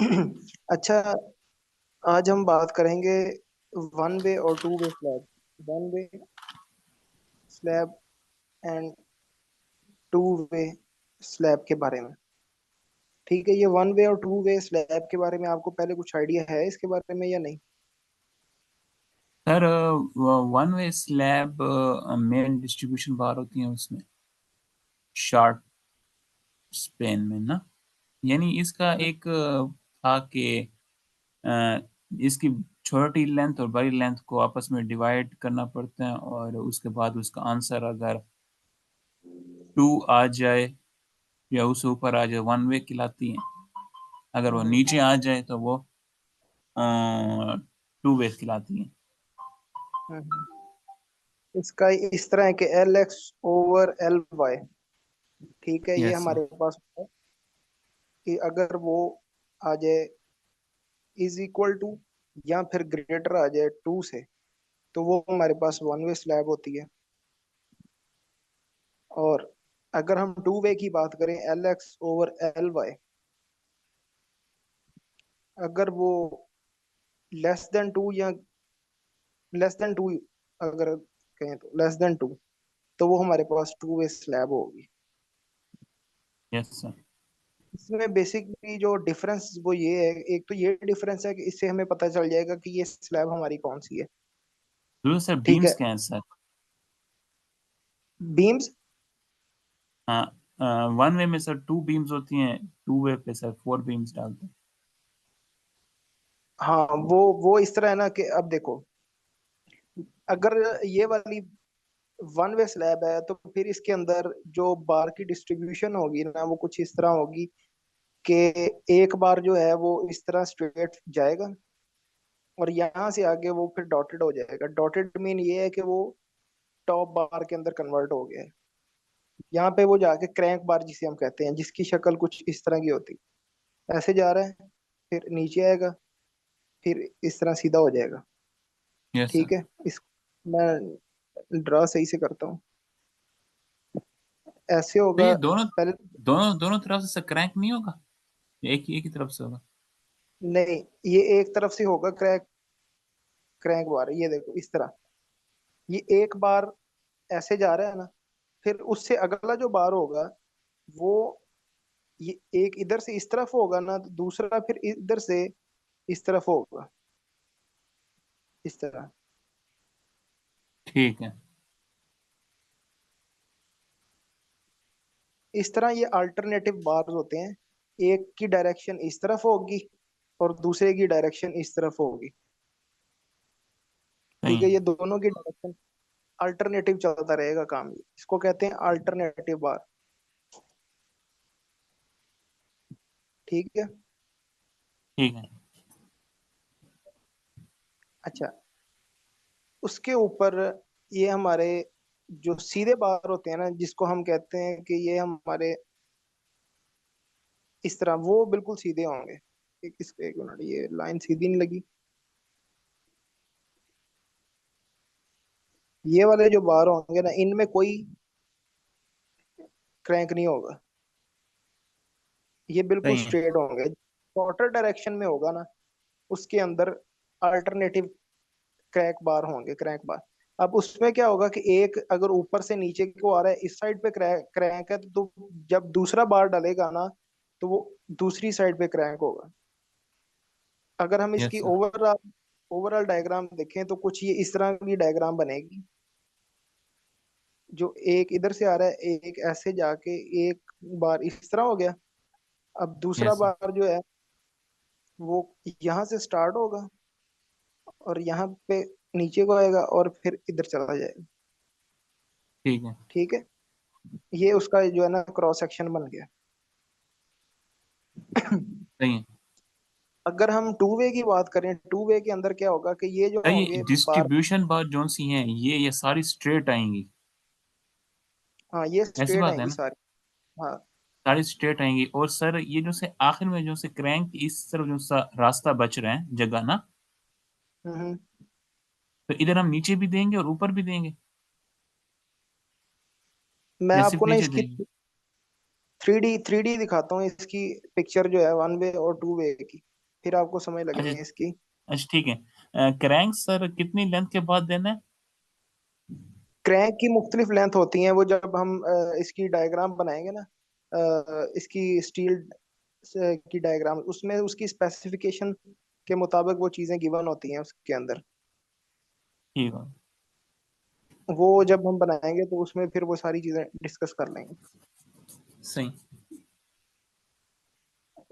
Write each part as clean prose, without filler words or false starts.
अच्छा, आज हम बात करेंगे वन वे और to way slab, one way slab and to way slab के बारे में। ठीक है, ये वन वे और टू वे स्लैब के बारे में आपको पहले कुछ आइडिया है इसके बारे में या नहीं? Sir, one way slab main distribution bar होती है उसमें, शार्ट स्पेन में ना। यानी इसका हम्म, एक था कि अ, इसकी छोटी लेंथ और बड़ी लेंथ को आपस में डिवाइड करना पड़ता है, और उसके बाद उसका आंसर अगर टू आ जाए या उससे ऊपर आ जाए वन वे कहलाती है। अगर वो हम्म, नीचे आ जाए तो वो टू वे कहलाती है। हम्म। इसका इस तरह है कि L X over L Y. ठीक है, ये यस सर। हमारे पास है कि अगर वो आ जाए इज इक्वल टू या फिर ग्रेटर आ जाए टू से, तो वो हमारे पास वन वे स्लैब होती है। और अगर हम टू वे की बात करें, L X over L Y, अगर वो लेस देन टू या लेस देन टू, अगर कहें तो लेस देन टू, तो वो हमारे पास टू वे स्लैब होगी। Yes sir. इसमें बेसिकली जो डिफरेंस वो ये है, एक तो ये डिफरेंस है कि इससे हमें पता चल जाएगा कि ये स्लैब हमारी कौन सी है। तो सर ठीक बीम्स है, क्या है सर? बीम्स। हाँ, वन वे में सर टू बीम्स होती हैं, टू वे पे सर फोर बीम्स डालते हैं। हाँ, वो इस तरह है ना कि अब देखो, अगर ये वाली वन वे स्लैब है तो फिर इसके अंदर जो बार की डिस्ट्रीब्यूशन होगी ना, वो कुछ इस तरह होगी कि एक बार जो है वो इस तरह स्ट्रेट जाएगा और यहाँ से आगे वो फिर डॉटेड हो जाएगा। डॉटेड मीन ये है कि वो टॉप बार के अंदर कन्वर्ट हो गया है। यहाँ पे वो जाके क्रैंक बार जिसे हम कहते हैं, जिसकी शक्ल कुछ इस तरह की होती है, ऐसे जा रहा है, फिर नीचे आएगा, फिर इस तरह सीधा हो जाएगा। Yes sir. ठीक है, इस मैं ड्रा सही से करता हूँ, ऐसे तो होगा ये दोनों पहले। दोनों दोनों तरफ से सर क्रैंक नहीं होगा? एक ही तरफ से होगा? नहीं, ये एक तरफ से होगा क्रैक, क्रैंक बार, ये देखो इस तरह, ये एक बार ऐसे जा रहा है ना, फिर उससे अगला जो बार होगा वो ये एक इधर से इस तरफ होगा ना, तो दूसरा फिर इधर से इस तरफ होगा, इस तरह। ठीक है। इस तरह ये अल्टरनेटिव बार्स होते हैं, एक की डायरेक्शन इस तरफ होगी और दूसरे की डायरेक्शन इस तरफ होगी। सही ठीक है, है। ये दोनों की डायरेक्शन अल्टरनेटिव चलता रहेगा काम, इसको कहते हैं अल्टरनेटिव बार। ठीक है। ठीक है। अच्छा, उसके ऊपर ये हमारे जो सीधे बार होते हैं ना, जिसको हम कहते हैं कि ये हमारे इस तरह वो बिल्कुल सीधे होंगे। एक मिनट, ये लाइन सीधी नहीं लगी। ये वाले जो बार होंगे ना, इनमें कोई क्रैंक नहीं होगा, ये बिल्कुल सही है। स्ट्रेट होंगे। शॉर्टर डायरेक्शन में होगा ना, उसके अंदर अल्टरनेटिव क्रैक बार होंगे, क्रैंक बार। अब उसमें क्या होगा कि एक अगर ऊपर से नीचे को आ रहा है, इस साइड पे क्रैक क्रैंक है, तो जब दूसरा बार डलेगा ना, तो वो दूसरी साइड पे क्रैंक होगा। अगर हम यस इसकी सर। ओवरऑल ओवरऑल डायग्राम देखें तो कुछ ये इस तरह की डायग्राम बनेगी, जो एक इधर से आ रहा है, एक ऐसे जाके एक बार इस तरह हो गया। अब दूसरा यस सर। बार जो है वो यहाँ से स्टार्ट होगा और यहाँ पे नीचे को आएगा और फिर इधर चला जाएगा। ठीक है। ठीक है, ये उसका जो है ना क्रॉस सेक्शन बन गया। सही है। अगर हम टू वे की बात करें, टू वे के अंदर क्या होगा कि ये जो सर, ये होंगे बार, डिस्ट्रीब्यूशन बार जोन सी हैं, ये सारी स्ट्रेट आएंगी? हाँ ये ऐसी स्ट्रेट बात है आएंगी ना? सारी। हाँ। सारी स्ट्रेट आएंगी, और सर ये जो से आखिर में जो से क्रैंक इस तरफ जो सा रास्ता बच रहा है जगह ना, हम्म। तो इधर हम नीचे भी देंगे और ऊपर भी देंगे, मैं या सिर्फ आपको ना नीचे इसकी देंगे? थ्री डी दिखाता हूँ, इसकी पिक्चर जो है वन वे और टू वे की। फिर आपको समझ लगनी अच्छा। है इसकी। अच्छा ठीक है। क्रैंक सर कितनी लेंथ के बाद देना है? क्रैंक की मुख्तलिफ लेंथ होती हैं, वो जब हम इसकी डायग्राम बनाएंगे ना, इसकी स्टील की डायग्राम, उसमें उसकी स्पेसिफिकेशन के मुताबिक वो चीजें गिवन होती हैं उसके अंदर। ठीक है। वो जब हम बनाएंगे तो उसमें फिर वो सारी चीजें डिस्कस कर लेंगे। सही।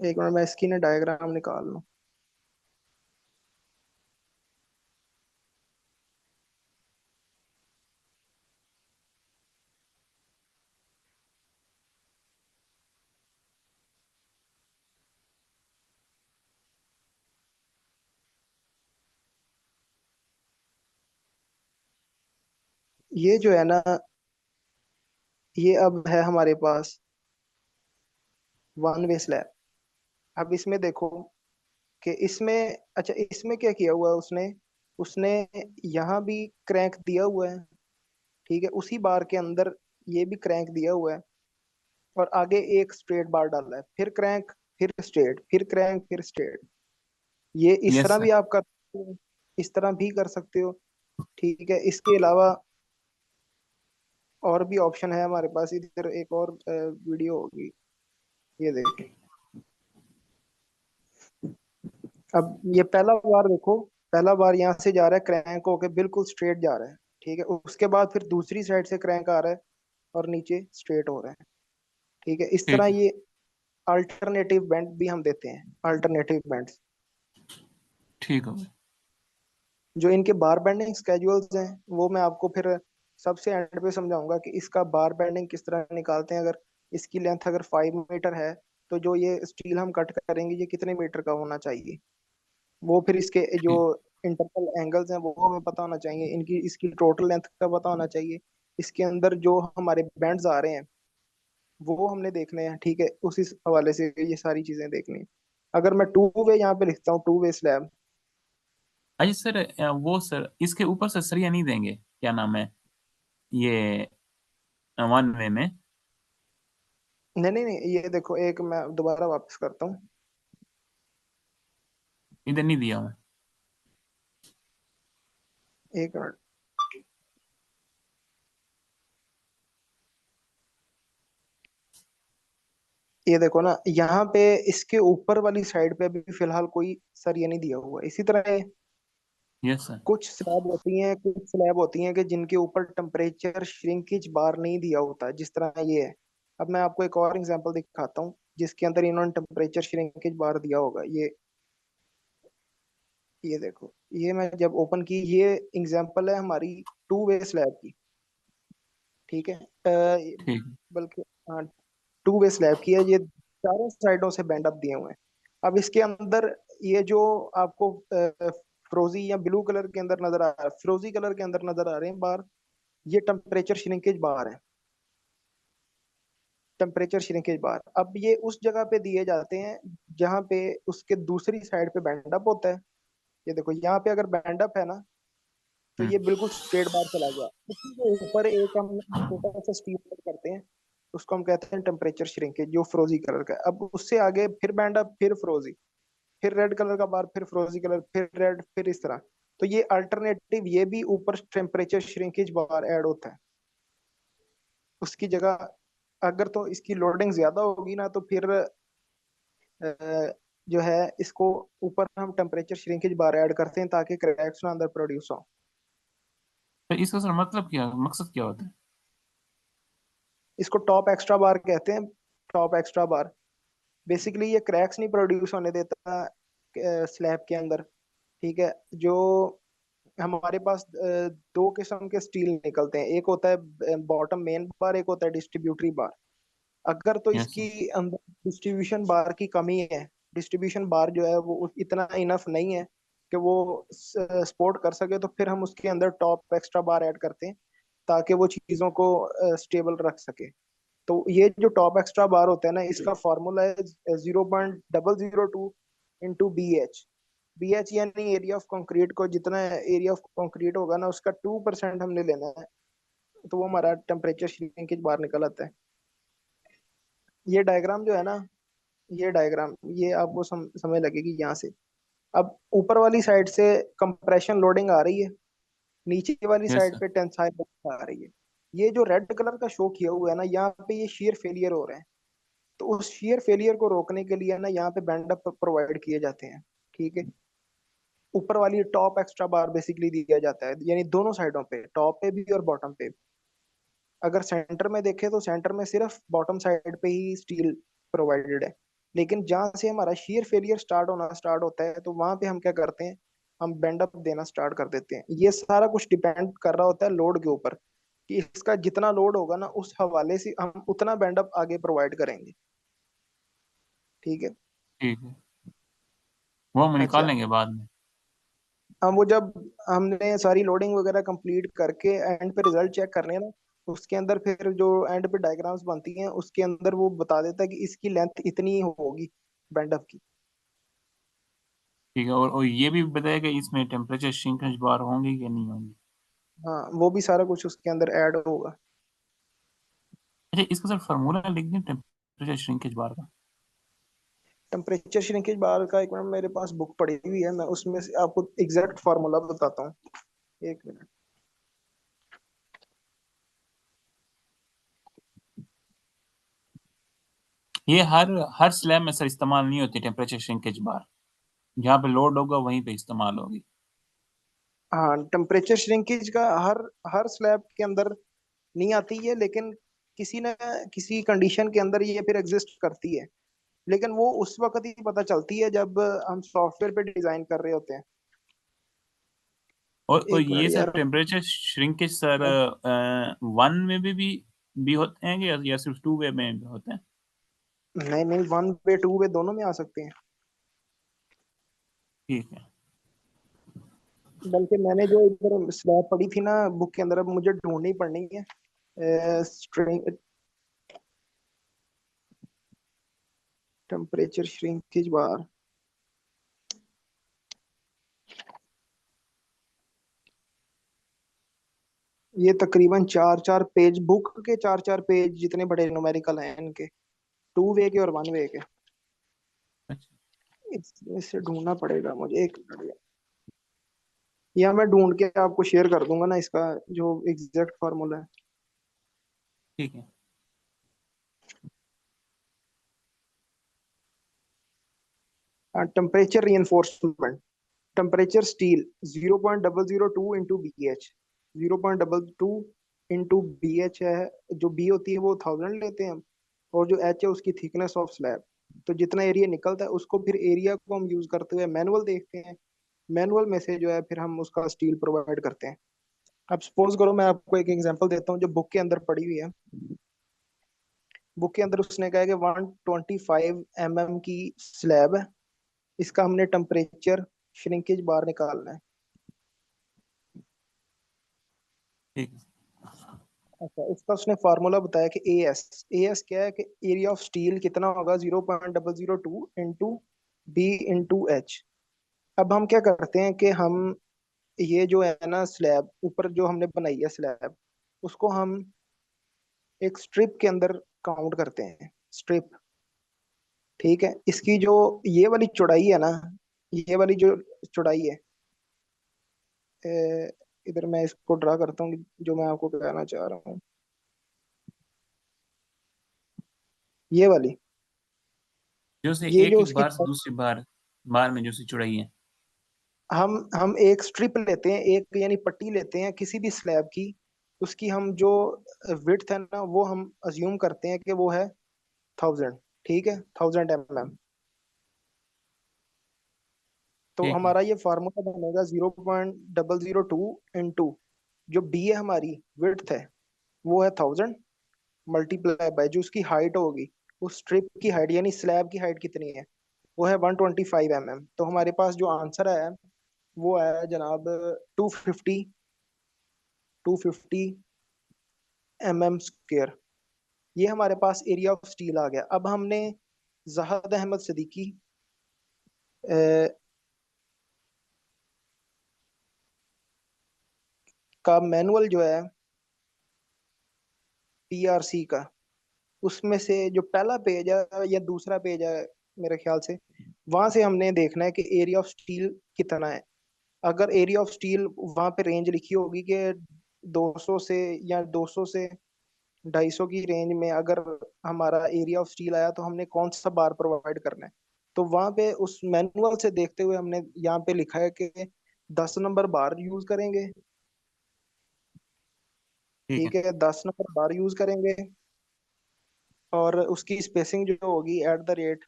एक मिनट, मैं इसकी ना डायग्राम निकाल लूँ। ये जो है ना, ये अब है हमारे पास वन वे स्लैब। अब इसमें देखो कि इसमें, अच्छा इसमें क्या किया हुआ है उसने, उसने यहाँ भी क्रैंक दिया हुआ है, ठीक है, उसी बार के अंदर ये भी क्रैंक दिया हुआ है, और आगे एक स्ट्रेट बार डाला है, फिर क्रैंक, फिर स्ट्रेट, फिर क्रैंक, फिर स्ट्रेट। ये इस यस तरह सर। भी आप कर सकते हो, इस तरह भी कर सकते हो, ठीक है। इसके अलावा और भी ऑप्शन है हमारे पास, इधर एक और वीडियो होगी, ये देखें। अब ये पहला बार देखो, पहला बार यहाँ से जा रहा है क्रैंक होके बिल्कुल स्ट्रेट जा रहा है, ठीक है, उसके बाद फिर दूसरी साइड से क्रैंक आ रहा है और नीचे स्ट्रेट हो रहा है, ठीक है। इस तरह ठीक है। ये अल्टरनेटिव बेंड भी हम देते हैं, अल्टरनेटिव बेंड। ठीक है भाई। जो इनके बार बेंडिंग स्केड्यूल्स हैं वो मैं आपको फिर सबसे एंड पे समझाऊंगा कि इसका बार बेंडिंग किस तरह निकालते हैं। अगर इसकी लेंथ अगर 5 मीटर है, तो जो ये स्टील हम कट करेंगे ये कितने मीटर का होना चाहिए, वो फिर इसके जो ठीक। इंटरनल एंगल्स हैं वो हमें पता होना चाहिए, इनकी इसकी टोटल लेंथ का पता होना चाहिए, इसके अंदर जो हमारे बैंड्स आ रहे हैं वो हमने देखने हैं, ठीक है, उसी हवाले से ये सारी चीजें देखनी है। अगर मैं टू वे यहाँ पे लिखता हूँ, टू वे स्लैब। अच्छा सर, वो सर इसके ऊपर से सरिया नहीं देंगे, क्या नाम है ये, वन वे में? नहीं नहीं नहीं, ये देखो, एक मैं दोबारा वापस करता हूँ। इधर नहीं दिया हूँ। एक मिनट, ये देखो ना, यहाँ पे इसके ऊपर वाली साइड पे अभी फिलहाल कोई सरिया नहीं दिया हुआ है। इसी तरह यस सर। कुछ स्लैब होती हैं कि जिनके ऊपर टेम्परेचर श्रिंकेज बार नहीं दिया होता, जिस तरह ये है। अब मैं आपको एक और एग्जांपल दिखाता हूँ जिसके अंदर इन्होंने टेम्परेचर श्रिंकेज बार दिया होगा। ये देखो, ये मैं जब ओपन की, ये एग्जांपल है हमारी टू वे स्लैब की, ठीक है। ठीक। बल्कि हाँ, टू वे स्लैब की है, ये चारों साइडों से बैंड अप दिए हुए हैं। अब इसके अंदर ये जो आपको फ्रोजी या ब्लू कलर के अंदर नजर आ रहा है, फ्रोजी कलर के अंदर नजर आ रहे हैं बार, ये टेम्परेचर श्रिंकेज बार है, टेम्परेचर श्रिंकेज बार। अब ये उस जगह पे दिए जाते हैं जहाँ पे उसके दूसरी साइड पे बैंड अप होता है। ये देखो, यहाँ पे अगर बैंड अप है ना, तो हम्म। ये बिल्कुल स्ट्रेट बार चला गया। उसी के ऊपर एक हम छोटा सा स्टील करते हैं, उसको हम कहते हैं टेम्परेचर श्रिंकेज, जो फ्रोजी कलर का है। अब उससे आगे फिर बैंड अप, फिर फ्रोजी, फिर रेड कलर का बार, फिर फ्रोजी कलर, फिर रेड, फिर इस तरह। तो ये अल्टरनेटिव, ये भी ऊपर टेम्परेचर श्रिंकेज बार ऐड होता है उसकी जगह। अगर तो इसकी लोडिंग ज्यादा होगी ना, तो फिर जो है इसको ऊपर हम टेम्परेचर श्रिंकेज बार ऐड करते हैं ताकि क्रैक्स ना अंदर प्रोड्यूस हो। तो इसका सर मतलब क्या, मकसद क्या होता है? इसको टॉप एक्स्ट्रा बार कहते हैं, टॉप एक्स्ट्रा बार। बेसिकली ये क्रैक्स नहीं प्रोड्यूस होने देता स्लैब के अंदर, ठीक है। जो हमारे पास दो किस्म के स्टील निकलते हैं, एक होता है बॉटम मेन बार, एक होता है डिस्ट्रीब्यूटरी बार। अगर तो यस सर। इसकी अंदर डिस्ट्रीब्यूशन बार की कमी है, डिस्ट्रीब्यूशन बार जो है वो इतना इनफ नहीं है कि वो सपोर्ट कर सके, तो फिर हम उसके अंदर टॉप एक्स्ट्रा बार ऐड करते हैं ताकि वो चीज़ों को स्टेबल रख सके। तो ये जो टॉप एक्स्ट्रा बार होता है ना, इसका फॉर्मूला है 0.002 इंटू BH। BH यानी एरिया ऑफ कंक्रीट को, जितना एरिया ऑफ कंक्रीट होगा ना उसका 2% हमने लेना है, तो वो हमारा टेम्परेचर श्रिंकेज बार निकल आता है। ये डायग्राम जो है ना, ये डायग्राम ये आपको समझ लगेगी यहाँ से। अब ऊपर वाली साइड से कंप्रेशन लोडिंग आ रही है, नीचे वाली यस साइड सर। पे टेंसाइल लोडिंग आ रही है। ये जो रेड कलर का शो किया हुआ है ना, यहाँ पे ये shear फेलियर हो रहे हैं। तो उस shear फेलियर को रोकने के लिए ना यहाँ पे बैंड अप प्रोवाइड किए जाते हैं। ठीक है। ऊपर वाली टॉप एक्स्ट्रा बार बेसिकली दिया जाता है, यानी दोनों साइडों पे, टॉप पे भी और बॉटम पे भी। अगर सेंटर में देखें तो सेंटर में सिर्फ बॉटम साइड पे ही स्टील प्रोवाइडेड है। लेकिन जहां से हमारा शीयर फेलियर स्टार्ट होता है, तो वहां पे हम क्या करते हैं, हम बेंड अप देना स्टार्ट कर देते हैं। ये सारा कुछ डिपेंड कर रहा होता है लोड के ऊपर, कि इसका जितना लोड होगा ना, उस हवाले से हम उतना बेंड अप आगे प्रोवाइड करेंगे। ठीक है। ठीक है, वो हम निकाल अच्छा। लेंगे बाद में। हम वो जब हमने सारी लोडिंग वगैरह कंप्लीट करके एंड पे रिजल्ट चेक करने हैं ना, उसके अंदर फिर जो एंड पे डायग्राम्स बनती हैं, उसके अंदर वो बता देता है कि इसकी लेंथ इतनी होगी बैंड की। ठीक है, और ये भी बताया कि इसमें टेम्परेचर श्रिंकेज बार होंगी कि नहीं होंगी। हाँ, वो भी सारा कुछ उसके अंदर ऐड होगा। अच्छा, इसका सर फार्मूला लिख दें टेम्परेचर श्रिंकेज बार का। टेम्परेचर श्रिंकेज बार का एक मिनट, मेरे पास बुक पड़ी हुई है, मैं उसमें से आपको एग्जैक्ट फार्मूला बताता हूँ। एक मिनट। ये हर स्लैब में सर इस्तेमाल नहीं होती टेम्परेचर श्रिंकेज बार, जहाँ पे लोड होगा वहीं पे इस्तेमाल होगी। हाँ, टेम्परेचर श्रिंकेज का हर हर स्लैब के अंदर नहीं आती है, लेकिन किसी न किसी कंडीशन के अंदर ये फिर एग्जिस्ट करती है। लेकिन वो उस वक्त ही पता चलती है जब हम सॉफ्टवेयर पे डिजाइन कर रहे होते हैं। और एक ये मिनट सर यार। टेम्परेचर श्रिंकेज सर वन में भी होते हैं या सिर्फ टू वे में भी होते हैं। नहीं नहीं, वन वे टू वे दोनों में आ सकते हैं। ठीक है। बल्कि मैंने जो इधर स्लैब पड़ी थी ना बुक के अंदर, अब मुझे ढूंढनी पड़नी है। स्ट्रिंग टेम्परेचर श्रिंकेज बार। ये तकरीबन चार चार पेज, बुक के चार चार पेज जितने बड़े न्यूमेरिकल हैं इनके, टू वे के और वन वे के। अच्छा। इससे ढूंढना पड़ेगा मुझे, एक मिनट। या मैं ढूंढ के आपको शेयर कर दूंगा ना इसका, जो एग्जैक्ट फार्मूला है। ठीक है। Temperature reinforcement, temperature steel 0.002 into B H. 0.22 into B H है। जो बी होती है वो 1000 लेते हैं हम, और जो एच है उसकी थिकनेस ऑफ स्लैब। तो जितना एरिया निकलता है उसको फिर एरिया को हम यूज करते हुए मैनुअल देखते हैं। मैनुअल में से जो है फिर हम उसका स्टील प्रोवाइड करते हैं। अब सपोज करो, मैं आपको एक एग्जांपल देता हूँ जो बुक के अंदर पड़ी हुई है। बुक के अंदर उसने कहा है कि 125 mm की स्लैब है, इसका हमने टेम्परेचर श्रिंकेज बार निकालना है। ठीक है। अच्छा, इसका उसने फार्मूला बताया कि ए एस क्या है, कि एरिया ऑफ स्टील कितना होगा, 0.002 इंटू बी इंटू एच। अब हम क्या करते हैं कि हम ये जो है ना स्लैब ऊपर जो हमने बनाई है स्लैब, उसको हम एक स्ट्रिप के अंदर काउंट करते हैं, स्ट्रिप। ठीक है। इसकी जो ये वाली चौड़ाई है ना, ये वाली जो चौड़ाई है, ए, इधर मैं इसको ड्रा करता हूँ जो मैं आपको कहना चाह रहा हूँ। ये वाली, जो से ये एक जो एक उसकी, बार से दूसरी बार बार में जो सी चौड़ाई है। हम एक स्ट्रिप लेते हैं, एक यानी पट्टी लेते हैं किसी भी स्लैब की। उसकी हम जो विड्थ है ना, वो हम अज्यूम करते हैं कि वो है 1000। ठीक है, 1000 mm। तो ठीक है। हमारा ये फार्मूला बनेगा 0.002 इंटू जो बी है हमारी विड्थ है, वो है 1000, मल्टीप्लाई बाय जो उसकी हाइट होगी, उस स्ट्रिप की हाइट यानी स्लैब की हाइट कितनी है, वो है 125 mm। तो हमारे पास जो आंसर है वो है जनाब 250 mm स्क्वेयर। ये हमारे पास एरिया ऑफ स्टील आ गया। अब हमने जहाद अहमद सिद्दीकी का मैनुअल जो है पीआरसी का, उसमें से जो पहला पेज है या दूसरा पेज है मेरे ख्याल से, वहां से हमने देखना है कि एरिया ऑफ स्टील कितना है। अगर एरिया ऑफ स्टील वहां पे रेंज लिखी होगी कि 200 से या 200 से 250 की रेंज में अगर हमारा एरिया ऑफ स्टील आया तो हमने कौन सा बार प्रोवाइड करना है। तो वहां पे उस मैनुअल से देखते हुए हमने यहाँ पे लिखा है कि 10 नंबर बार यूज करेंगे। ठीक है। ठीक है, 10 नंबर बार यूज करेंगे। और उसकी स्पेसिंग जो होगी at the rate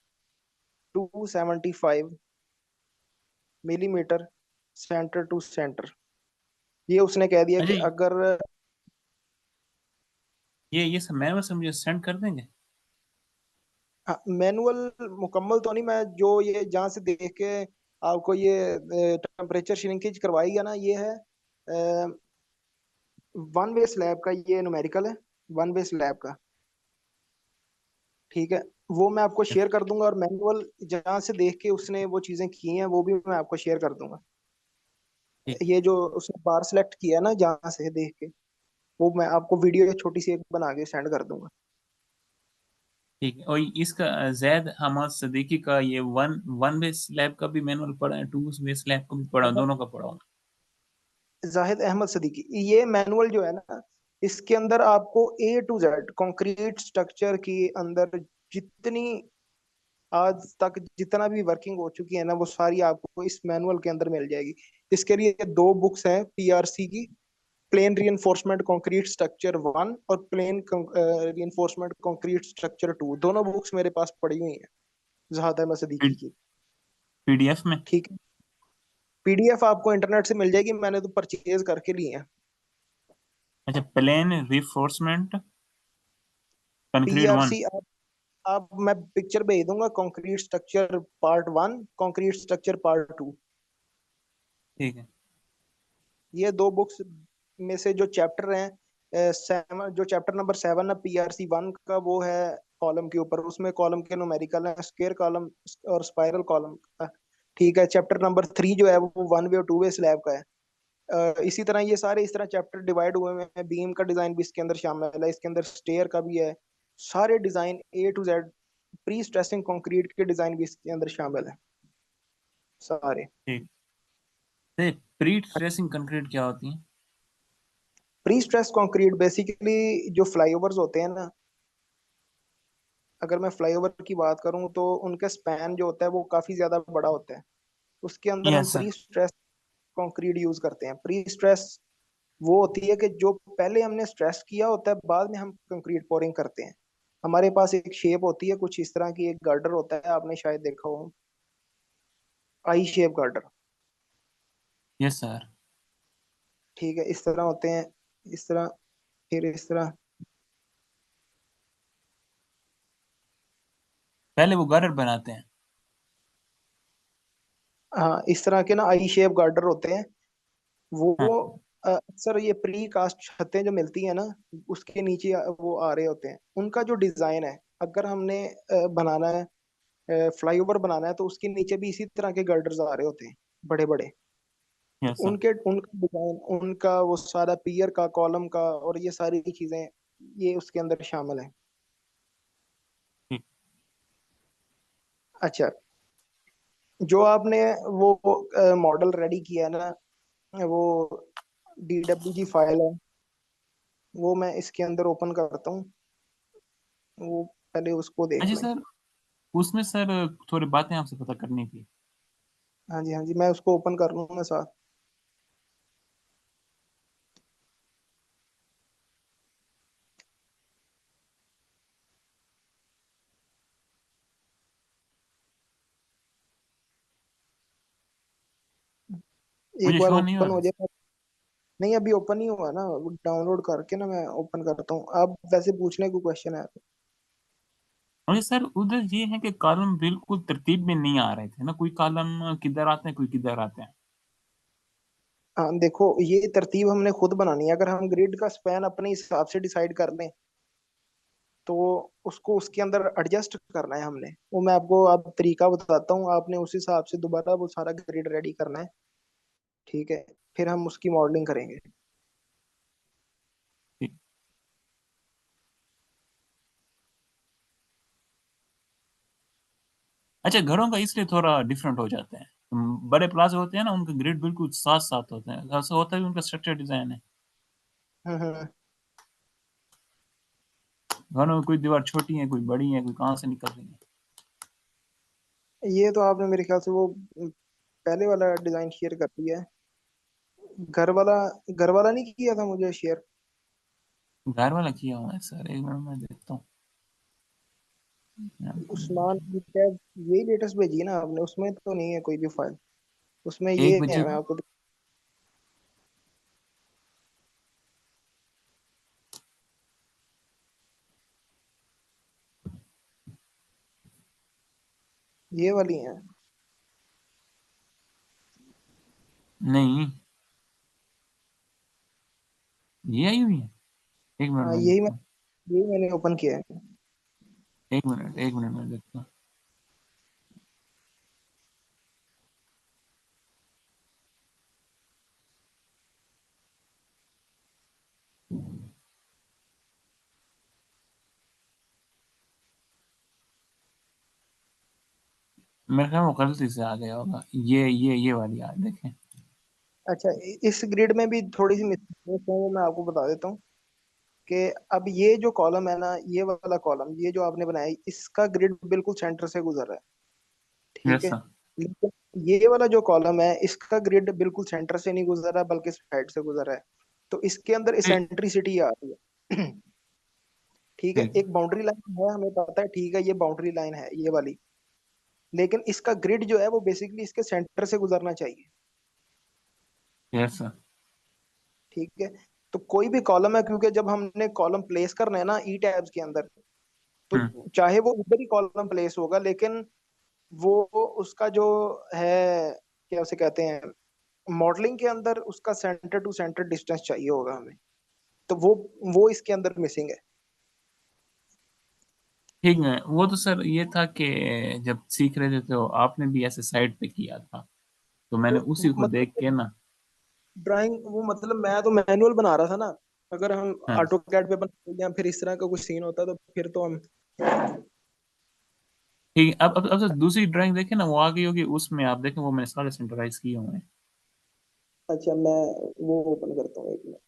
275 millimetre centre to centre. ये उसने कह दिया अच्छा, कि अगर ये सब मैनुअल से मुझे सेंड कर देंगे? मैनुअल मुकम्मल तो नहीं, मैं जो ये जहाँ से देख के आपको ये टेम्परेचर श्रिंकेज करवाएगा ना, ये है वन वे स्लैब का, ये न्यूमेरिकल है वन वे स्लैब का। ठीक है, वो मैं आपको शेयर कर दूंगा, और मैनुअल जहाँ से देख के उसने वो चीजें की हैं वो भी मैं आपको शेयर कर दूंगा। ठीक। ये जो उसने बार सिलेक्ट किया है ना जहाँ से देख के, वो मैं आपको वीडियो छोटी सी एक बना के सेंड कर दूंगा। ठीक है। और इसका जैद हमाद सदीकी का ये वन वन वे स्लैब का भी मैनुअल पढ़ा है, टू वे स्लैब का भी पढ़ा है, दोनों का पढ़ा हूँ। जाहिद अहमद सदीकी, ये मैनुअल जो है ना, इसके अंदर आपको A to Z concrete structure के अंदर जितनी आज तक जितना भी वर्किंग हो चुकी है ना, वो सारी आपको इस मैनुअल के अंदर मिल जाएगी। इसके लिए दो बुक्स हैं PRC की, प्लेन रिइंफोर्समेंट कंक्रीट स्ट्रक्चर 1 और प्लेन रिइंफोर्समेंट कंक्रीट स्ट्रक्चर 2। दोनों बुक्स मेरे पास पड़ी हुई हैं जहाद अहमद सदीकी की। पीडीएफ में? ठीक है, PDF आपको इंटरनेट से मिल जाएगी, मैंने तो परचेज करके ली है। अच्छा, plain reinforcement concrete one. PRC आप मैं पिक्चर भेज दूंगा, concrete structure part 1, concrete structure part 2। ठीक है। ये दो बुक्स में से जो चैप्टर हैं, जो चैप्टर नंबर 7 है PRC 1 का, वो है कॉलम के ऊपर, उसमें कॉलम के न्यूमेरिकल है, स्क्वायर कॉलम और स्पाइरल कॉलम का। ठीक है, चैप्टर नंबर 3 जो है वो वन वे और टू वे स्लैब का है। इसी तरह ये सारे इस तरह चैप्टर डिवाइड हुए हुए हैं। बीम का डिजाइन भी इसके अंदर शामिल है, इसके अंदर स्टेयर का भी है। सारे design A to Z, pre stressing concrete के डिजाइन भी इसके अंदर शामिल है सारे। ठीक। तो प्री स्ट्रेसिंग कंक्रीट क्या होती है? प्री स्ट्रेस कंक्रीट बेसिकली जो फ्लाईओवर्स होते हैं ना, अगर मैं फ्लाईओवर की बात करूं तो उनका स्पैन जो होता है वो काफी ज्यादा बड़ा होता है। उसके अंदर हम yes sir. Pre stress concrete use करते हैं। प्री स्ट्रेस वो होती है कि जो पहले हमने स्ट्रेस किया होता है, बाद में हम कंक्रीट पोरिंग करते हैं। हमारे पास एक शेप होती है कुछ इस तरह की, एक गर्डर होता है, आपने शायद देखा हो, आई शेप गर्डर। Yes sir. ठीक है, इस तरह होते हैं, इस तरह, फिर इस तरह। पहले वो गार्डर बनाते हैं? हाँ, इस तरह के ना आई शेप गार्डर होते हैं वो। हाँ। अक्सर ये प्री कास्ट छतें जो मिलती है ना, उसके नीचे वो आ रहे होते हैं। उनका जो डिजाइन है, अगर हमने बनाना है फ्लाईओवर बनाना है, तो उसके नीचे भी इसी तरह के गर्डर्स आ रहे होते हैं, बड़े बड़े। तो यस सर। उनके उनका डिजाइन, उनका वो सारा पियर का, कॉलम का, और ये सारी चीजें ये उसके अंदर शामिल है। ठीक। अच्छा, जो आपने वो मॉडल रेडी किया है ना, वो DWG फाइल है, वो मैं इसके अंदर ओपन करता हूँ, वो पहले उसको देख अच्छा लें। सर, उसमें सर थोड़ी बातें आपसे पता करनी थी। हाँ जी, हाँ जी, मैं उसको ओपन कर लूंगा साथ। एक मुझे बार शो नहीं हो ओपन रहा हो है। जाए। नहीं, अभी ओपन नहीं हुआ ना, डाउनलोड करके ना मैं ओपन करता हूँ। आप वैसे पूछने को क्वेश्चन है। मुझे सर उधर ये है कि कॉलम बिल्कुल तरतीब में नहीं आ रहे थे ना, कोई कॉलम किधर आते हैं कोई किधर आते हैं। हाँ देखो, ये तरतीब हमने खुद बनानी है। अगर हम ग्रिड का स्पैन अपने हिसाब से डिसाइड कर लें, तो उसको उसके अंदर एडजस्ट करना है हमने। वो मैं आपको अब तरीका बताता हूँ, आपने उस हिसाब से दोबारा वो सारा ग्रिड रेडी करना है। ठीक है, फिर हम उसकी मॉडलिंग करेंगे। ठीक। अच्छा, घरों का इसलिए थोड़ा डिफरेंट हो जाते हैं। बड़े प्लाजा होते हैं ना, उनके ग्रिड बिल्कुल साथ साथ होते हैं, ऐसा होता है कि उनका स्ट्रक्चर डिजाइन है। हम्म। घरों में कोई दीवार छोटी है, कोई बड़ी है, कोई कहाँ से निकल रही है। ये तो आपने मेरे ख्याल से वो पहले वाला डिजाइन शेयर कर दिया है। घर वाला घर वाला नहीं किया था मुझे शेयर। घर वाला किया हुआ है सर, एक मिनट में देखता हूँ। उस्मान की टैब यही लेटेस्ट भेजी है ना आपने? उसमें तो नहीं है कोई भी फाइल, उसमें एक ये बजे है। मैं आपको ये वाली है। नहीं, ये आई हुई है। एक मिनट हाँ में यही मैं, देखता हूँ। यही मैंने ओपन किया है। एक मिनट में देखता हूँ। मेरे ख्याल में वो गलती से आ गया होगा। ये वाली यार देखें। अच्छा, इस ग्रिड में भी थोड़ी सी मिस्टेक है, वो मैं आपको बता देता हूँ कि अब ये जो कॉलम है ना, ये वाला कॉलम, ये जो आपने बनाया है, इसका ग्रिड बिल्कुल सेंटर से गुजर रहा है। ठीक यस है। सर। लेकिन ये वाला जो कॉलम है, इसका ग्रिड बिल्कुल सेंटर से नहीं गुजर रहा, बल्कि साइड से गुजर रहा है। तो इसके अंदर ठीक। इसेंट्रिसिटी आ रही है। ठीक है, ठीक। एक बाउंड्री लाइन है, हमें पता है, ठीक है, ये बाउंड्री लाइन है ये वाली। लेकिन इसका ग्रिड जो है वो बेसिकली इसके सेंटर से गुजरना चाहिए। Yes sir. ठीक है। तो कोई भी कॉलम है, क्योंकि जब हमने कॉलम प्लेस करना है ना ई टैब्स के अंदर, तो हम्म। चाहे वो उधर ही कॉलम प्लेस होगा, लेकिन वो उसका जो है, क्या उसे कहते हैं, मॉडलिंग के अंदर उसका सेंटर टू सेंटर डिस्टेंस चाहिए होगा हमें। तो वो इसके अंदर मिसिंग है। ठीक है, वो तो सर ये था कि जब सीख रहे थे तो आपने भी ऐसे साइड पे किया था, तो मैंने वो उसी को देख के मतलब ना। ड्राइंग, वो मतलब मैं तो मैनुअल बना रहा था ना। अगर हम हाँ। ऑटो कैड पे बना या फिर इस तरह का कुछ सीन होता तो फिर तो हम। ठीक है, अब तो दूसरी ड्राइंग देखें ना, वो आ गई होगी, उसमें आप देखें वो मैंने सारे सेंटराइज किए हुए हैं। अच्छा, मैं वो ओपन करता हूँ एक मिनट।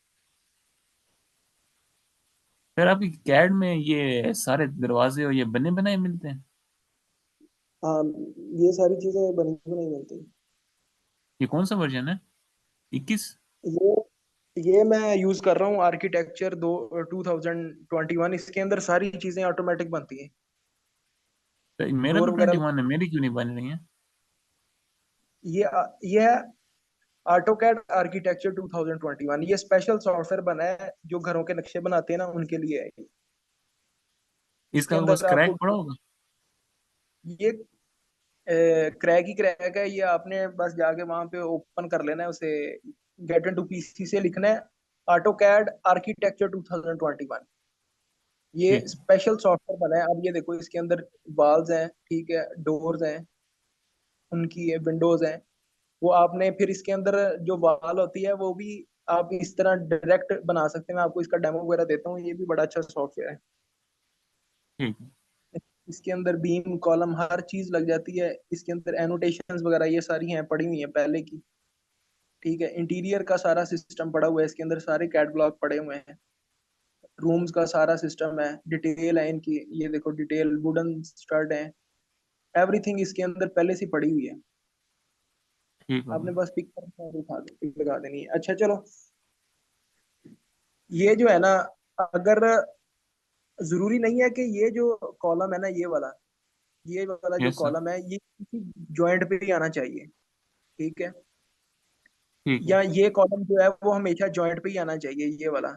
फिर आपकी कैड में ये सारे दरवाजे और ये बने बनाए मिलते हैं। हाँ, ये सारी चीजें बनी बनाई मिलती हैं। ये कौन सा वर्जन है? 21? ये मैं यूज कर रहा हूँ आर्किटेक्चर दो 2021। इसके अंदर सारी चीजें ऑटोमेटिक बनती हैं। तो मेरा डोर भी वगैरह 21 है, मेरी क्यों नहीं बन रही है? ये है ऑटोकैड आर्किटेक्चर 2021। ये स्पेशल सॉफ्टवेयर बना है जो घरों के नक्शे बनाते हैं ना, उनके लिए है इसके इसका वो अंदर क्रैक आपको पड़ा होगा। ये क्रैक ही क्रैक है। ये आपने बस जाके वहां पे ओपन कर लेना है उसे, गेट इनटू पीसी से लिखना है ऑटोकैड आर्किटेक्चर 2021। ये ठीक। स्पेशल सॉफ्टवेयर बना है। अब ये देखो, इसके अंदर वॉल्स हैं, ठीक है, डोर्स हैं, उनकी विंडोज हैं। वो आपने फिर इसके अंदर जो वॉल होती है वो भी आप इस तरह डायरेक्ट बना सकते हैं। मैं आपको इसका डेमो वगैरह देता हूँ, ये भी बड़ा अच्छा सॉफ्टवेयर है। ठीक है। इसके अंदर बीम कॉलम हर चीज लग जाती है। इसके अंदर एनोटेशंस वगैरह ये सारी हैं, पड़ी हुई हैं पहले की। ठीक है, इंटीरियर का सारा सिस्टम पड़ा हुआ है इसके अंदर, सारे कैट ब्लॉक पड़े हुए हैं। रूम्स का सारा सिस्टम है, डिटेल है इनकी, ये देखो डिटेल, वुडन स्टड है, एवरीथिंग इसके अंदर पहले से पड़ी हुई है। ठीक आपने होगा। बस पिक उठा पिक लगा देनी है। अच्छा चलो, ये जो है ना, अगर जरूरी नहीं है कि ये जो कॉलम है ना, ये वाला जो यस सर। कॉलम है ये किसी जॉइंट पे ही आना चाहिए। ठीक है। ठीक है। या ये कॉलम जो है वो हमेशा जॉइंट पे ही आना चाहिए, ये वाला।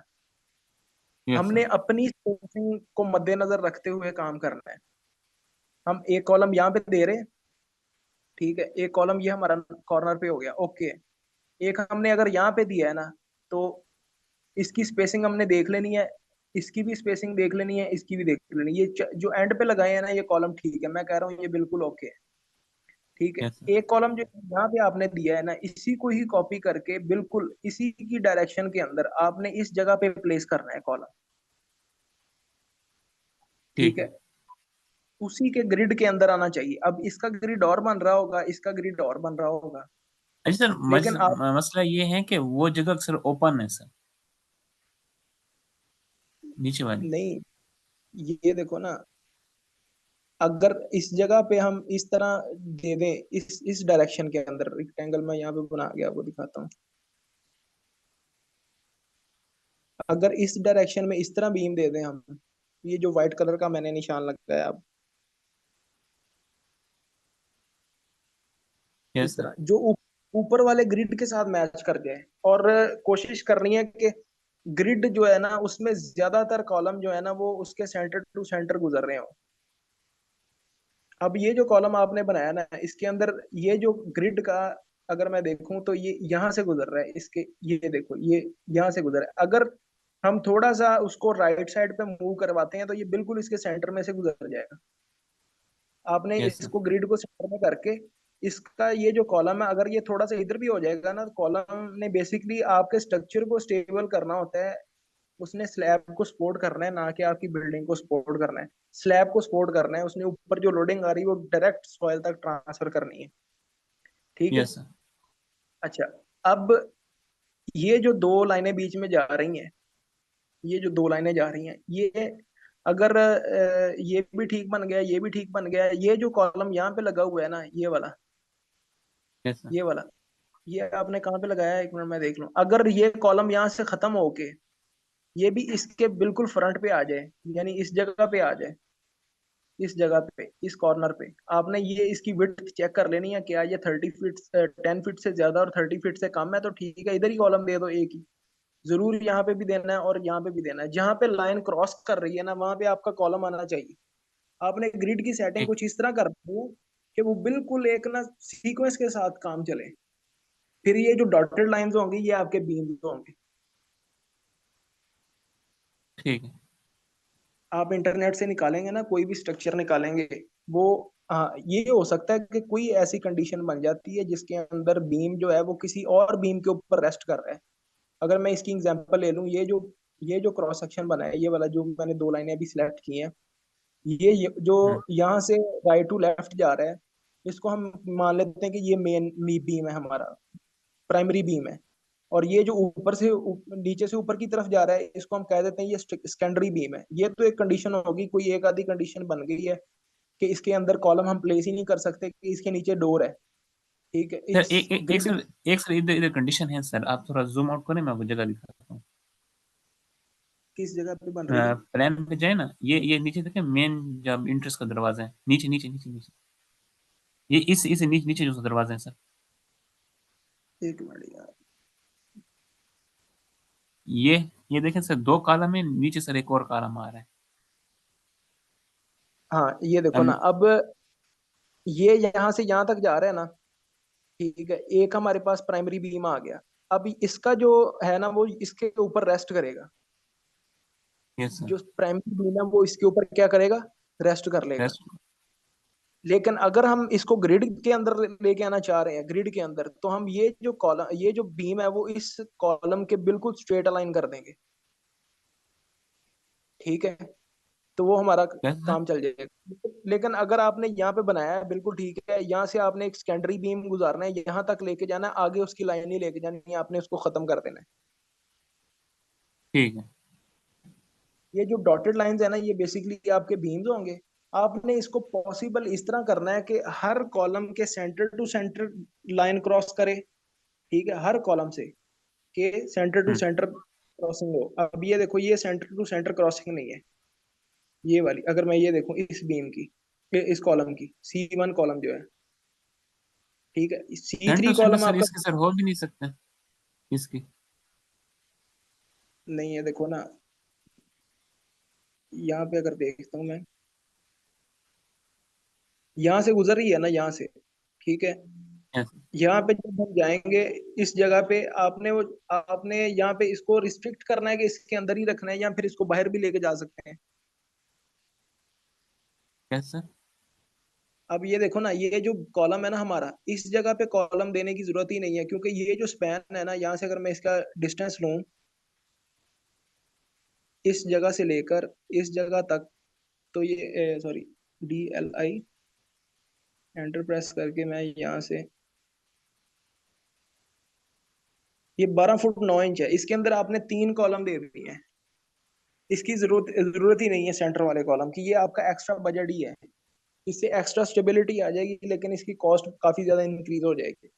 यस हमने सर। अपनी स्पेसिंग को मद्देनजर रखते हुए काम करना है। हम एक कॉलम यहाँ पे दे रहे हैं, ठीक है, एक कॉलम ये हमारा कॉर्नर पे हो गया, ओके। एक हमने अगर यहाँ पे दिया है ना, तो इसकी स्पेसिंग हमने देख लेनी है, इसकी भी स्पेसिंग देख लेनी है, इसकी भी देख लेनी है। जो एंड पे लगाए हैं ना ये कॉलम, ठीक है, मैं कह रहा हूँ ये बिल्कुल ओके है। ठीक है। Yes sir. एक कॉलम जो यहाँ पे आपने दिया है ना, इसी को ही कॉपी करके बिल्कुल इसी की डायरेक्शन के अंदर आपने इस जगह पे प्लेस करना है कॉलम। ठीक ठीक है। है। उसी के ग्रिड के अंदर आना चाहिए। अब इसका ग्रिड और बन रहा होगा, इसका ग्रिड और बन रहा होगा, अच्छा सर, लेकिन आप मसला ये है कि वो जगह सर ओपन है सर, नीचे वाली। नहीं, ये देखो ना, अगर इस जगह पे हम इस तरह दे दें, इस डायरेक्शन के अंदर रेक्टेंगल में यहाँ पे बना के आपको दिखाता हूँ, अगर इस डायरेक्शन में इस तरह बीम दे दें हम, ये जो व्हाइट कलर का मैंने निशान लगाया अब, यस इस सर। तरह जो ऊपर वाले ग्रिड के साथ मैच कर जाए, और कोशिश करनी है कि ग्रिड जो है ना उसमें ज्यादातर कॉलम जो है ना वो उसके सेंटर टू सेंटर गुजर रहे हो। अब ये जो कॉलम आपने बनाया ना इसके अंदर, ये जो ग्रिड का अगर मैं देखूं तो ये यहाँ से गुजर रहा है, इसके ये देखो ये यहाँ से गुजर रहा है। अगर हम थोड़ा सा उसको राइट साइड पे मूव करवाते हैं तो ये बिल्कुल इसके सेंटर में से गुजर जाएगा। आपने यस सर। इसको ग्रिड को सेंटर में करके, इसका ये जो कॉलम है अगर ये थोड़ा सा इधर भी हो जाएगा ना, कॉलम ने बेसिकली आपके स्ट्रक्चर को स्टेबल करना होता है, उसने स्लैब को सपोर्ट करना है, ना कि आपकी बिल्डिंग को सपोर्ट करना है। स्लैब को सपोर्ट करना है, उसने ऊपर जो लोडिंग आ रही है वो डायरेक्ट सॉइल तक ट्रांसफर करनी है। ठीक है। Yes sir. अच्छा, अब ये जो दो लाइनें बीच में जा रही हैं, ये जो दो लाइनें जा रही हैं, ये अगर ये भी ठीक बन गया, ये भी ठीक बन गया, ये जो कॉलम यहाँ पे लगा हुआ है ना, ये वाला, यस सर। ये वाला, ये आपने कहाँ पे लगाया है, एक मिनट मैं देख लूं। अगर ये कॉलम यहाँ से खत्म होके ये भी इसके बिल्कुल फ्रंट पे आ जाए, यानी इस जगह पे आ जाए, इस जगह पे इस कॉर्नर पे, आपने ये इसकी विड्थ चेक कर लेनी है, क्या ये 30 फीट 10 फीट से ज्यादा और 30 फीट से कम है, तो ठीक है इधर ही कॉलम दे दो एक ही। जरूर यहाँ पे भी देना है और यहाँ पे भी देना है, जहां पे लाइन क्रॉस कर रही है ना वहां पे आपका कॉलम आना चाहिए। आपने ग्रिड की सेटिंग ठीक। कुछ इस तरह कर दी है कि वो बिल्कुल एक ना सीक्वेंस के साथ काम चले। फिर ये जो डॉटेड लाइंस होंगी ये आपके बीम होंगे। ठीक है। आप इंटरनेट से निकालेंगे ना, कोई भी स्ट्रक्चर निकालेंगे, वो हाँ ये हो सकता है कि कोई ऐसी कंडीशन बन जाती है जिसके अंदर बीम जो है वो किसी और बीम के ऊपर रेस्ट कर रहा है। अगर मैं इसकी एग्जांपल ले लूं, ये जो क्रॉस सेक्शन बना है, ये वाला जो मैंने दो लाइनें अभी सिलेक्ट की हैं, ये जो हम्म। यहाँ से राइट टू लेफ्ट जा रहा है, इसको हम मान लेते हैं कि ये मेन बीम है हमारा, प्राइमरी बीम है। और ये जो ऊपर से नीचे से ऊपर की तरफ जा रहा है इसको हम कह देते हैं ये सेकेंडरी बीम है। ये तो एक कंडीशन होगी, कोई एक आधी कंडीशन बन गई है कि इसके अंदर कॉलम हम प्लेस ही नहीं कर सकते कि इसके नीचे डोर है। ठीक है, सर इस एक ग्रिड सर, एक सर इधर इधर कंडीशन है सर, आप थोड़ा जूम आउट करें, मैं आपको जगह दिखाता हूँ। किस जगह पे बन रही है? प्लान पे जाए ना, ये नीचे देखें, मेन जब इंट्रेंस का दरवाजा है, नीचे नीचे नीचे नीचे, ये इस नीचे नीचे जो दरवाजा है सर, एक मिनट यार। ये ये देखें सर, दो कॉलम है नीचे सर, एक और कॉलम आ रहा है। हाँ ये देखो ना, अब अब ये यहाँ से यहाँ तक जा रहा है ना, ठीक है, एक हमारे पास प्राइमरी बीम आ गया। अब इसका जो है ना वो इसके ऊपर रेस्ट करेगा, यस सर। जो प्राइमरी बीम है वो इसके ऊपर क्या करेगा, रेस्ट कर लेगा। रेस्ट। लेकिन अगर हम इसको ग्रिड के अंदर लेके आना चाह रहे हैं, ग्रिड के अंदर, तो हम ये जो कॉलम, ये जो बीम है वो इस कॉलम के बिल्कुल स्ट्रेट अलाइन कर देंगे। ठीक है, तो वो हमारा यस सर। काम चल जाएगा। लेकिन अगर आपने यहाँ पे बनाया है बिल्कुल ठीक है, यहाँ से आपने एक सेकेंडरी बीम गुजारना है, यहाँ तक लेके जाना है, आगे उसकी लाइन नहीं लेके जानी है, आपने उसको खत्म कर देना है। ठीक है। ये जो डॉटेड लाइंस है ना ये बेसिकली आपके बीम्स होंगे। आपने इसको पॉसिबल इस तरह करना है कि हर कॉलम के centre to centre line cross करे। ठीक है, हर कॉलम से के centre to hmm. Centre crossing हो। अब ये देखो ये सेंटर टू सेंटर क्रॉसिंग नहीं है, ये वाली अगर मैं ये देखूं इस बीम की, इस कॉलम की, C1 कॉलम जो है, ठीक है, C3 centre centre column sir आपका इसके सर हो भी नहीं सकते इसकी। नहीं है। देखो ना, यहाँ पे अगर देखता हूँ मैं, यहाँ से गुजर रही है ना, यहाँ से, ठीक है, यस। यहाँ पे जब हम जाएंगे इस जगह पे, आपने यहाँ पे इसको रिस्ट्रिक्ट करना है कि इसके अंदर ही रखना है, या फिर इसको बाहर भी लेके जा सकते हैं। Yes sir. अब ये देखो ना, ये जो कॉलम है ना हमारा, इस जगह पे कॉलम देने की जरूरत ही नहीं है, क्योंकि ये जो स्पैन है ना, यहाँ से अगर मैं इसका डिस्टेंस लूं, इस जगह से लेकर इस जगह तक, तो ये सॉरी, DLI एंटर प्रेस करके मैं यहाँ से, ये 12 फुट 9 इंच है, इसके अंदर आपने 3 कॉलम दे दिए हैं। इसकी जरूरत ही नहीं है सेंटर वाले कॉलम की, ये आपका एक्स्ट्रा बजट ही है। इससे एक्स्ट्रा स्टेबिलिटी आ जाएगी, लेकिन इसकी कॉस्ट काफी ज्यादा इंक्रीज हो जाएगी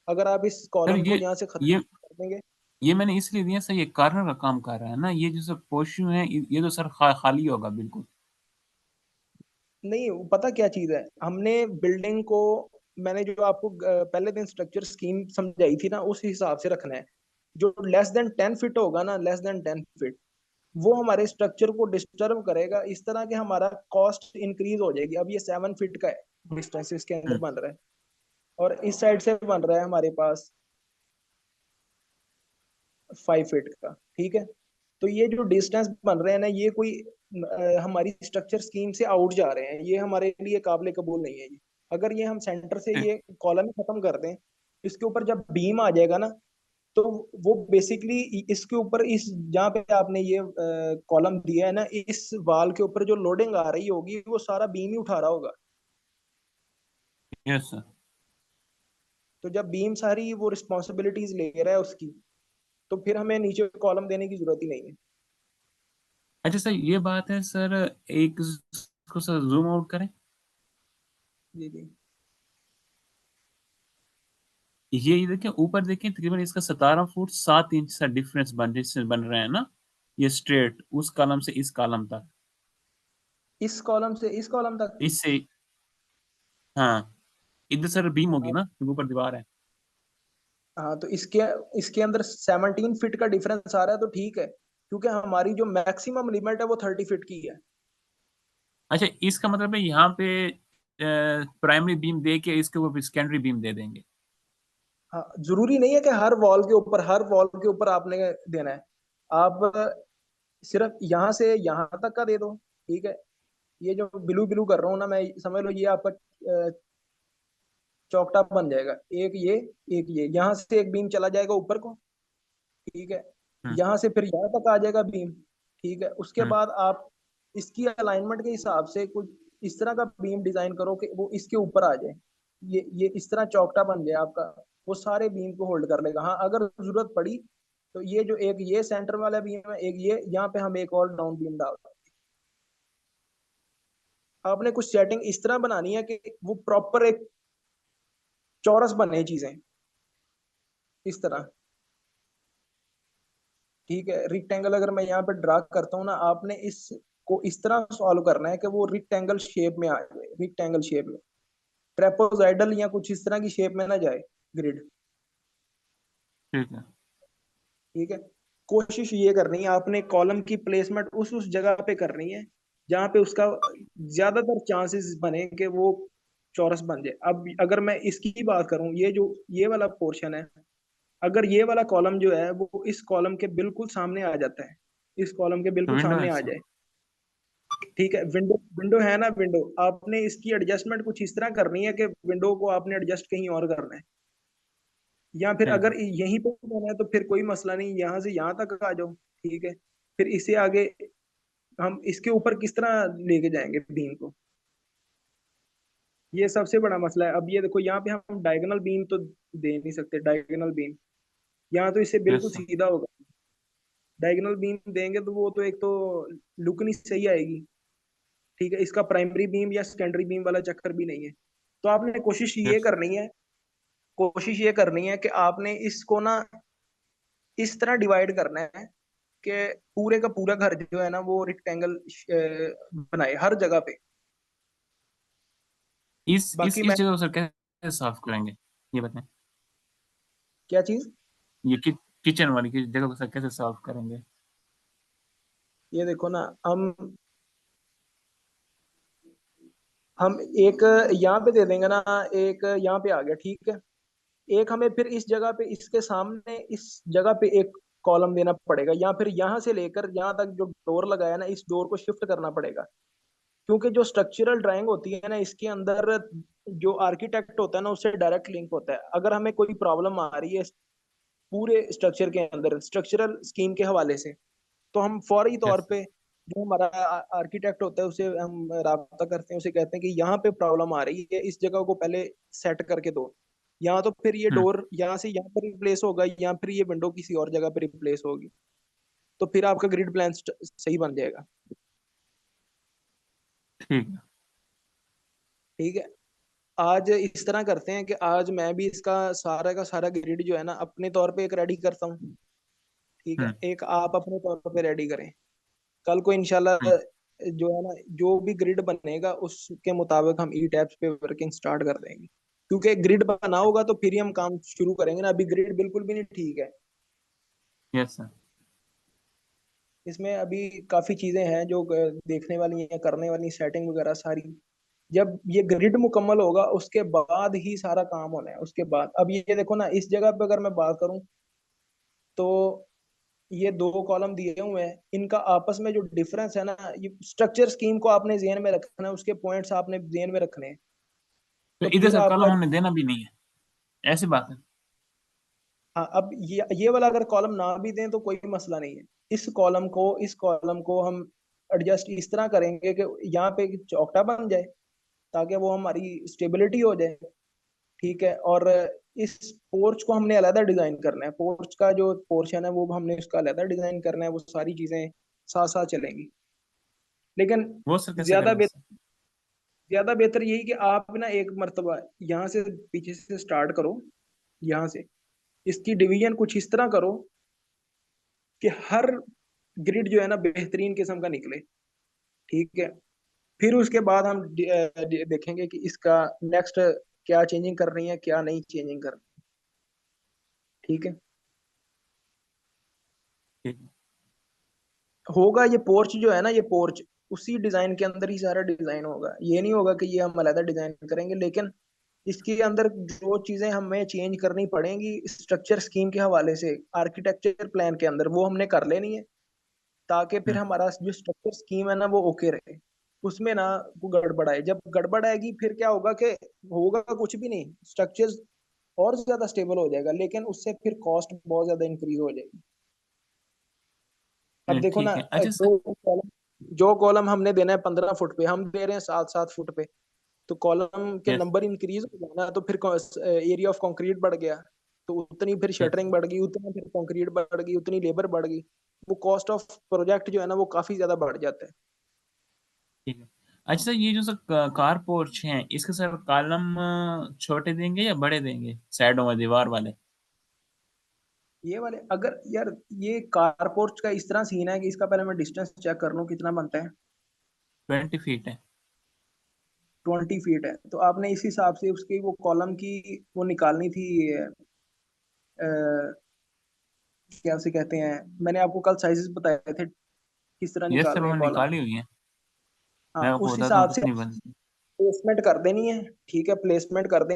अगर आप इस सर कॉलम को यहाँ से ये खत्म कर देंगे। ये मैंने इसलिए दिया सर, ये कार्नर का काम कर रहा है ना, ये जो सर पोर्शन है ये तो सर खाली होगा बिल्कुल। नहीं, पता क्या चीज है, हमने बिल्डिंग को, मैंने जो आपको पहले दिन स्ट्रक्चर स्कीम समझाई थी ना, उस हिसाब से रखना है। जो लेस देन 10 फीट होगा ना, लेस देन 10 फीट, वो हमारे स्ट्रक्चर को डिस्टर्ब करेगा, इस तरह के हमारा कॉस्ट इंक्रीज हो जाएगी। अब ये 7 फीट का है डिस्टेंस इसके अंदर हम्म, बन रहा है, और इस साइड से बन रहा है हमारे पास 5 फीट का, ठीक है। तो ये जो डिस्टेंस बन रहे हैं ना, ये कोई हमारी स्ट्रक्चर स्कीम से आउट जा रहे हैं, ये हमारे लिए काबिल कबूल नहीं है ये। अगर ये हम सेंटर से ठीक। ये कॉलम खत्म कर दें, इसके ऊपर जब बीम आ जाएगा ना, तो वो बेसिकली इसके ऊपर, इस जहाँ पे आपने ये कॉलम दिया है ना, इस वाल के ऊपर जो लोडिंग आ रही होगी, वो सारा बीम ही उठा रहा होगा। Yes sir. तो जब बीम सारी वो रिस्पॉन्सिबिलिटीज ले रहा है उसकी, तो फिर हमें नीचे कॉलम देने की जरूरत ही नहीं है। अच्छा सर, ये बात है सर, एक को सर जूम आउट करें। जी जी। ये देखिए ऊपर देखिए, तकरीबन इसका 17 फुट 7 इंच सा डिफरेंस बन रहे हैं ना, ये स्ट्रेट उस कॉलम से इस कॉलम तक। इस कॉलम से इस कॉलम तक। इससे हाँ, इधर सर बीम होगी ना क्योंकि ऊपर दीवार है। हाँ, तो इसके इसके अंदर 17 फीट का डिफरेंस आ रहा है, तो ठीक है, क्योंकि हमारी जो मैक्सिमम लिमिट है वो 30 फीट की है। अच्छा, इसका मतलब है यहाँ पे प्राइमरी बीम दे के इसके ऊपर सेकेंडरी बीम दे देंगे। हाँ, जरूरी नहीं है कि हर वॉल के ऊपर आपने देना है। आप सिर्फ यहाँ से यहाँ तक का दे दो, ठीक है। ये जो ब्लू ब्लू कर रहा हूँ ना मैं, समझ लो ये आपका चौकटा बन जाएगा। एक ये यहाँ से एक बीम चला जाएगा ऊपर को, ठीक है। हम्म। यहाँ से फिर यहाँ तक आ जाएगा बीम, ठीक है। उसके हम्म। बाद आप इसकी अलाइनमेंट के हिसाब से कुछ इस तरह का बीम डिजाइन करो कि वो इसके ऊपर आ जाए। ये इस तरह चौकटा बन जाए आपका, वो सारे बीम को होल्ड कर लेगा। हाँ, अगर जरूरत पड़ी तो ये जो एक ये सेंटर वाला बीम है, एक ये यहाँ पे हम एक और डाउन बीम डाल दें। आपने कुछ सेटिंग इस तरह बनानी है कि वो प्रॉपर एक चौरस बने चीजें, इस तरह, ठीक है। रिक्टेंगल अगर मैं यहाँ पे ड्रा करता हूँ ना, आपने इस को इस तरह सॉल्व करना है कि वो रिक्टेंगल शेप में आ जाए, रिक्टेंगल शेप में, ट्रेपोजाइडल या कुछ इस तरह की शेप में ना जाए ग्रिड, ठीक है। ठीक है। कोशिश ये करनी है आपने, कॉलम की प्लेसमेंट उस जगह पे करनी है जहाँ पे उसका ज्यादातर चांसेस बने कि वो चौरस बन जाए। अब अगर मैं इसकी बात करूं, ये जो ये वाला पोर्शन है, अगर ये वाला कॉलम जो है वो इस कॉलम के बिल्कुल सामने आ जाता है, इस कॉलम के तो बिल्कुल विंडो है सामने आ सर। जाए, ठीक है। विंडो विंडो है ना, विंडो आपने इसकी एडजस्टमेंट कुछ इस तरह करनी है कि विंडो को आपने एडजस्ट कहीं और करना है, या फिर ठीक अगर है। यहीं पे करना है तो फिर कोई मसला नहीं, यहाँ से यहाँ तक आ जाओ, ठीक है। फिर इससे आगे हम इसके ऊपर किस तरह लेके जाएंगे बीम को, ये सबसे बड़ा मसला है। अब ये देखो, यहाँ पे हम डायगोनल बीम तो दे नहीं सकते, डायगोनल बीम यहाँ तो इससे यस बिल्कुल सर। सीधा होगा। डायगोनल बीम देंगे तो वो तो एक तो लुक नहीं सही आएगी, ठीक है। इसका प्राइमरी बीम या सेकेंडरी बीम वाला चक्कर भी नहीं है। तो आपने यस। कोशिश ये करनी है कि आपने इसको ना इस तरह डिवाइड करना है कि पूरे का पूरा घर जो है ना वो रिक्टेंगल बनाए हर जगह पे। इस बाकी इस मैं, जगह को सर कैसे साफ करेंगे, ये बताएं। क्या चीज, ये किचन वाली की जगह को सर कैसे साफ करेंगे। ये देखो ना, हम एक यहाँ पे दे देंगे ना, एक यहाँ पे आ गया, ठीक है। एक हमें फिर इस जगह पे, इसके सामने इस जगह पे एक कॉलम देना पड़ेगा, या फिर यहाँ से लेकर यहाँ तक जो डोर लगाया ना, इस डोर को शिफ्ट करना पड़ेगा। क्योंकि जो स्ट्रक्चरल ड्राइंग होती है ना, इसके अंदर जो आर्किटेक्ट होता है ना, उससे डायरेक्ट लिंक होता है। अगर हमें कोई प्रॉब्लम आ रही है पूरे स्ट्रक्चर के अंदर स्ट्रक्चरल स्कीम के हवाले से, तो हम फौरी तौर यस। पे जो हमारा आर्किटेक्ट होता है उसे हम राब्ता करते हैं, उसे कहते हैं कि यहाँ पे प्रॉब्लम आ रही है, इस जगह को पहले सेट करके दो। यहाँ तो फिर ये हम्म। डोर यहाँ से यहाँ पर रिप्लेस होगा, या फिर ये विंडो किसी और जगह पर रिप्लेस होगी। तो फिर आपका ग्रिड प्लान सही बन जाएगा। ठीक है। ठीक है। आज इस तरह करते हैं कि आज मैं भी इसका सारा का सारा ग्रिड जो है ना अपने तौर पे एक रेडी करता हूँ। ठीक है, हम्म। एक आप अपने तौर पे रेडी करें। कल को इंशाल्लाह ठीक। जो है ना, जो भी ग्रिड बनेगा उसके मुताबिक हम ई टैब्स पे वर्किंग स्टार्ट कर देंगे। क्योंकि ग्रिड बना होगा तो फिर ही हम काम शुरू करेंगे ना, अभी ग्रिड बिल्कुल भी नहीं ठीक है। Yes sir. इसमें अभी काफी चीजें हैं जो देखने वाली हैं, करने वाली, सेटिंग वगैरह सारी। जब ये ग्रिड मुकम्मल होगा उसके बाद ही सारा काम होना है। उसके बाद अब ये देखो ना, इस जगह पे अगर मैं बात करूं तो ये दो कॉलम दिए हुए हैं, इनका आपस में जो डिफरेंस है ना, ये स्ट्रक्चर स्कीम को आपने जेन में रखना है, उसके पॉइंट्स आपने जेन में रखने हैं। तो तो इधर फिर से कॉलम आपका, हमने देना भी नहीं है, ऐसी बात है? हाँ, अब ये वाला अगर कॉलम ना भी दें तो कोई मसला नहीं है। इस कॉलम को हम एडजस्ट इस तरह करेंगे कि यहाँ पे एक चौकटा बन जाए, ताकि वो हमारी स्टेबिलिटी हो जाए। ठीक है। और इस पोर्च को हमने अलग डिजाइन करना है, पोर्च का जो पोर्शन है वो हमने उसका अलग डिजाइन करना है, वो सारी चीजें साथ साथ चलेंगी। लेकिन वो सर कैसे ज्यादा करेंगे बेहतर सर? ज्यादा बेहतर यही कि आप ना एक मर्तबा यहाँ से पीछे से स्टार्ट करो। यहाँ से इसकी डिवीजन कुछ इस तरह करो कि हर ग्रिड जो है ना बेहतरीन किस्म का निकले। ठीक है। फिर उसके बाद हम देखेंगे कि इसका नेक्स्ट क्या चेंजिंग करनी है, क्या नहीं चेंजिंग करनी। ठीक है। ठीक है। होगा ये पोर्च जो है ना, ये पोर्च उसी डिजाइन के अंदर ही सारा डिजाइन होगा। ये नहीं होगा कि ये हम अलग डिजाइन करेंगे, लेकिन इसके अंदर जो चीजें हमें चेंज करनी पड़ेंगी स्ट्रक्चर स्कीम के हवाले से, आर्किटेक्चर प्लान के अंदर, वो हमने कर लेनी है। ताकि फिर हम्म। हमारा जो स्ट्रक्चर स्कीम है ना वो ओके रहे, उसमें ना वो गड़बड़ आए। जब गड़बड़ आएगी फिर क्या होगा कि होगा कुछ भी नहीं, स्ट्रक्चर और ज्यादा स्टेबल हो जाएगा, लेकिन उससे फिर कॉस्ट बहुत ज्यादा इंक्रीज हो जाएगी। अब देखो ना, ठीक है। अच्छा सर। जो कॉलम हमने देना है 15 फुट पे, हम दे रहे हैं 7 7 फुट पे। तो कॉलम के यस। नंबर इंक्रीज हो गया ना, तो फिर एरिया ऑफ कंक्रीट बढ़ गया। तो उतनी फिर यस। शटरिंग बढ़ गई, उतना फिर कंक्रीट बढ़ गई, उतनी लेबर बढ़ गई। वो कॉस्ट ऑफ प्रोजेक्ट जो है ना वो काफी ज्यादा बढ़ जाता है। ठीक है। अच्छा सर, ये जो सर कार पोर्च हैं, इसके सर कॉलम छोटे देंगे या बड़े देंगे साइडों में दीवार वाले? ये वाले अगर यार, ये कारपोर्ट का इस तरह सीन है कि इसका पहले मैं डिस्टेंस चेक कर लूं कितना बनता है। 20 फीट है। 20 फीट है तो आपने इस हिसाब से उसकी वो कॉलम की वो निकालनी थी। अ, क्या उसे कहते हैं, मैंने आपको कल साइजेस बताए थे किस तरह यस सर, निकालने हैं उन्होंने कॉलम। निकाली हुई है। हाँ, मैं आपको उस बताता हूँ हिसाब से कितनी बनती है। प्लेसमेंट कर देनी है। ठीक है, प्लेसमेंट कर दें।